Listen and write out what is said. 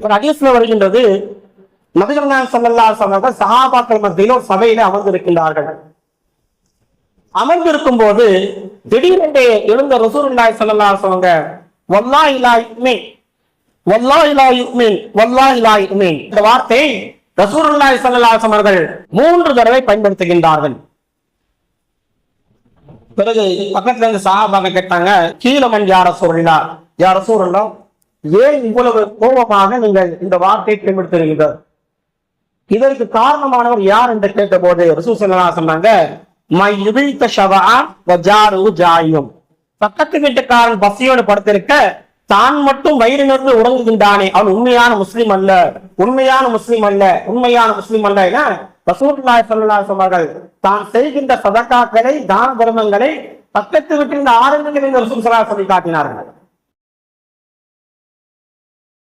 ஒரு ஹதீஸ்ல வருகின்றது, நபிகள் நாயகம் ஸல்லல்லாஹு அலைஹி வஸல்லம் சஹாபாக்கள் மத்தியில் ஒரு சபையில அமர்ந்திருக்கின்றார்கள். அமர்ந்திருக்கும் போது திடீரென்று எழுந்த ரசூலுல்லாஹி ஸல்லல்லாஹு அலைஹி வஸல்லம் வல்லாஹி லா யுமின், வல்லாஹி லா யுமின், வல்லாஹி லா யுமின் இந்த வார்த்தை ரசூலுல்லாஹி ஸல்லல்லாஹு அலைஹி வஸல்லம் அவர்கள் 3 தடவை பயன்படுத்துகின்றார்கள். பிறகு பக்கத்துல இருந்து சஹாபாக்கள் கேட்டாங்க, கீழமன் யா ரசூலுல்லாஹ், யா ரசூலுல்லாஹ் ஏன் இவ்வளவு கோபமாக நீங்கள் இந்த வார்த்தையை பயன்படுத்துகிறீர்கள்? இதற்கு காரணமானவர் யார் என்று கேட்ட போது ரசூல் ஸல்லல்லாஹு அலைஹி வஸல்லம் சொன்னாங்க, மையுபித ஷவஆ வஜாரு ஜாயும், பக்கத்து வீட்டுக்காரன் பசியோடு படுத்திருக்க தான் மட்டும் வயிறு நிறைந்து உறங்குகின்றானே அவன் உண்மையான முஸ்லிம் அல்ல, உண்மையான முஸ்லிம் அல்ல, உண்மையான முஸ்லிம் அல்ல என ரசூலுல்லாஹி ஸல்லல்லாஹு அலைஹி வஸல்லம் அவர்கள் தான் செய்கின்ற சதகாக்களை தான தர்மங்களை பக்கத்து வீட்டில் ஆரம்பத்தில் ரசூல் ஸல்லல்லாஹு அலைஹி வஸல்லம் காட்டினார்கள்.